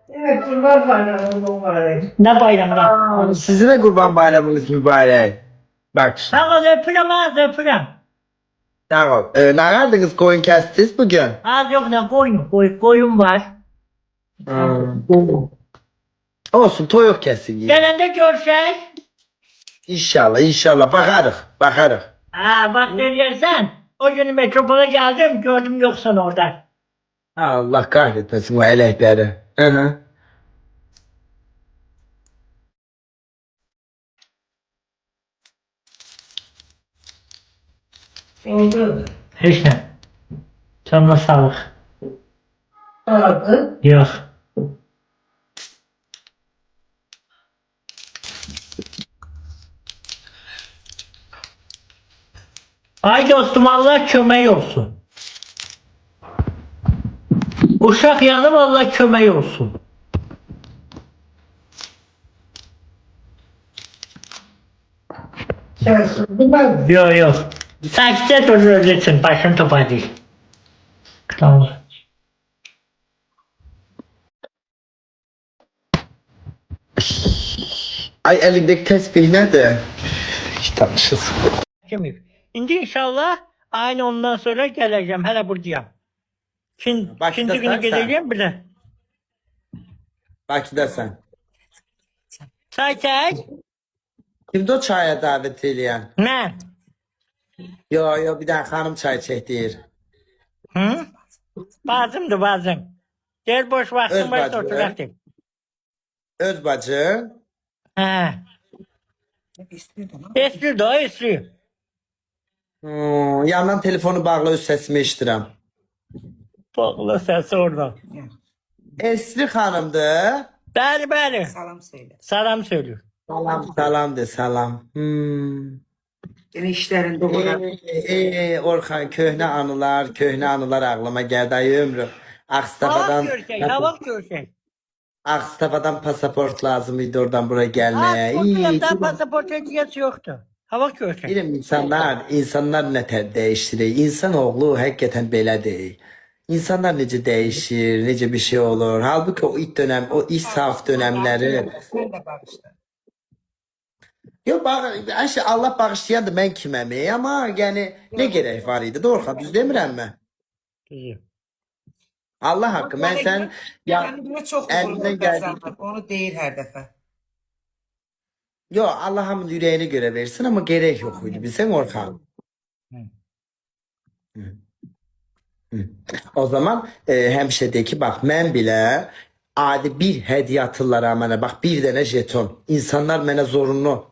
Evet, Kurban Bayramı mübarek. Ne bayramı? Sizin de Kurban Bayramınız mübarek. Bak şimdi. Sağ ol öpürüm az öpürüm. Tamam. Ne yaptınız? Koyun kestiniz bugün? Az yok ne koyun var. Olsun, toyuk kesin yiyin. Gelende görsek. İnşallah, inşallah. Bakarız, bakarız. Ha bak ne diyorsan. O gün metropola geldim gördüm yoksan orada. Allah kahretmesin o elekleri. Hı hı. Oldu. Hiç ne? Canına sağlık. Aradı. Yok. Ay dostum Allah kömeği olsun. Uşak yanım Allah kömeği olsun. Sensin bilmem. Yok yok. Sakice dur öleceksin başın topa değil. Tamam. Ay elindeki tesbih nerede? Hiç tanışız. Şimdi inşallah aynı ondan sonra geleceğim. Hele buradayım. Başta İkinci günü sen. geleceğim bir de. Bak da sen. Çay çay. Kimdi o çaya davet edeyen? Ne? Yo yo, bir tane hanım çay çektir. Hı? Bazımdı bazım. Gel boş vaktim Öz varsa bacı. oturaktım. Öz bacı. He. Eski de o eski. Yandan telefonu bağlı, öz sesimi eşitirəm. Bağlı sesi orada. Esri hanımdı. Bəli bəli. Salam söyle. Salam söylüyor. Salam salam de salam. Yine işlerin doğru. Orxan, köhnə anılar ağlıma gəldi ay ömrüm. Hava Ağstafadan görsek, hava görsek. Ağstafadan pasaport lazım idi oradan buraya Ha, gelmeye. Portekiz'den pasaport hediyesi yoktu. Hava görsek. Bilin insanlar ne tər dəyişir. İnsanoğlu həqiqətən belədir. İnsanlar necə dəyişir, necə bir şey olur. Halbuki o ilk dönem, o ilk saf dönemleri. Sen de bağışla. Yok Ayşe, Allah bağışlayandı, ben kiməm ama yani ne gerek var idi? Doğru, düz demirəm mən. Güzel. Allah hakkı, ben sen ya Yani buna çok eline vurgun geldi. kazandım. Onu değil her defa. Yo, Allah'ın yüreğine göre versin ama gerek yok idi. Bilsen Orhan. Hı. Hı. O zaman hemşedeki bak, mən bilə adi bir hediye atırlar mənə. Bak, bir dənə jeton. İnsanlar mənə zorunlu.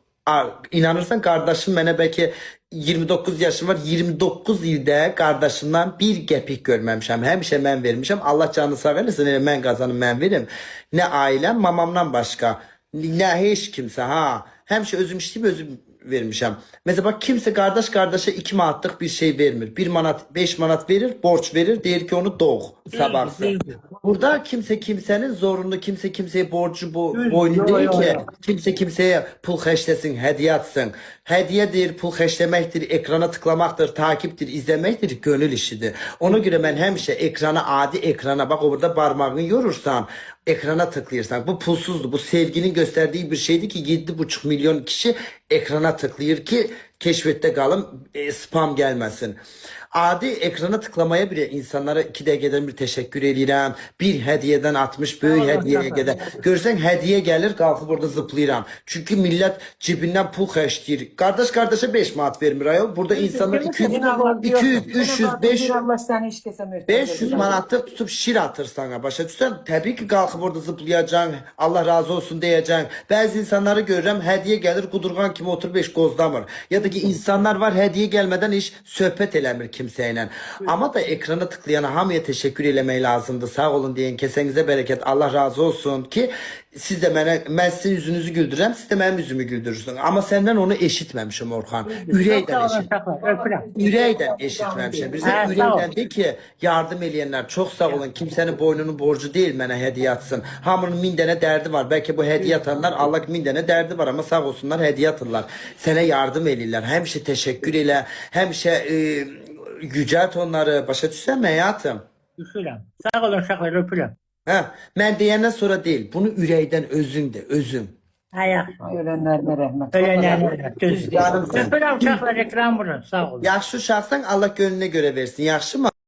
İnanırsan kardeşim mənə belki 29 yaşım var. 29 ildə kardeşimden bir qəpik görməmişəm. Həmişə mən vermişəm. Allah canını sağ versin. Mən qazanım, mən verim. Nə ailəm, mamamdan başqa. Nə heç kimsə ha. Həmişə özüm işləyib özüm vermişəm. Mesela bak, kimse kardeşe 2 manatlıq bir şey vermir. 1 manat, 5 manat verir, borç verir. Deyir ki onu doğ sabahsı. Burada kimse kimsenin zorunlu, kimse kimseye borcu boynu değil ki. Kimse kimseye pul xərcləsin, hediye atsın. Hediyedir, pul xərcləməkdir, ekrana tıklamaqdır, takiptir, izlemektir, gönül işidir. Ona göre ben həmişə ekrana, adi ekrana, bak orada parmağını yorursan, ekrana tıklayırsan, bu pulsuzdu. Bu sevginin gösterdiği bir şeydi ki 7,5 milyon kişi ekrana tıklayır ki keşfette kalın, spam gelmesin. Adi ekrana tıklamaya bile insanlara 2 dəqiqədən bir teşekkür edirəm. Bir hediyeden 60 böyük hediyeye kadar. Görsen hediye gelir, kalkıp burada zıplayıram. Çünkü millet cibinden pul xərcləyir. Kardeşe 5 manat vermir ayol. Burada insanlar 200, 300, 500 Allah seni hiç kesemez. 500 manatlıq tutup şir atır sana, başa düşsən? Təbii ki qalxıb orada zıplayacaksın, Allah razı olsun diyeceksin. Bəzi insanları görürəm, hediye gelir, qudurğan kimi oturub heç qozlamır. Ya da ki insanlar var, hediye gelmeden hiç söhbət eləmir kimsəyə. Ama da ekrana tıklayana hamıya teşekkür eləmək lazımdır. Sağ olun deyin, kesenize bereket, Allah razı olsun ki siz de mən sizin yüzünüzü güldürürəm, siz de mənim yüzümü güldürürsün. Ama senden onu eşitməmişim Orxan. Ürəkdən eşitmişim. Ürəkdən eşitməmişim. Bizə ürəkdən de ki yardım edenler çok sağ olun. Kimsenin boynunun borcu değil mənə hediye atsın. Hamının 1000 dənə derdi var. Belki bu hediye atanlar Allah 1000 dənə derdi var ama sağ olsunlar hediye atırlar. Sənə yardım edirlər. Həmişə teşekkür elə. Həmişə yücelt onları. Başa düşsən mi hayatım? Düşürəm. Sağ olun uşaqlar öpürəm. Hə, mən deyəndən sonra deyil. Bunu ürəkdən özün de, özün. Ayak. Ay ölenlerine rahmet. Ölenlerine düz değil. Canım sen. Öpürəm uşaqlar ekran vurun. Sağ olun. Yaxşı uşaqsan Allah gönlünə görə versin. Yaxşı mı?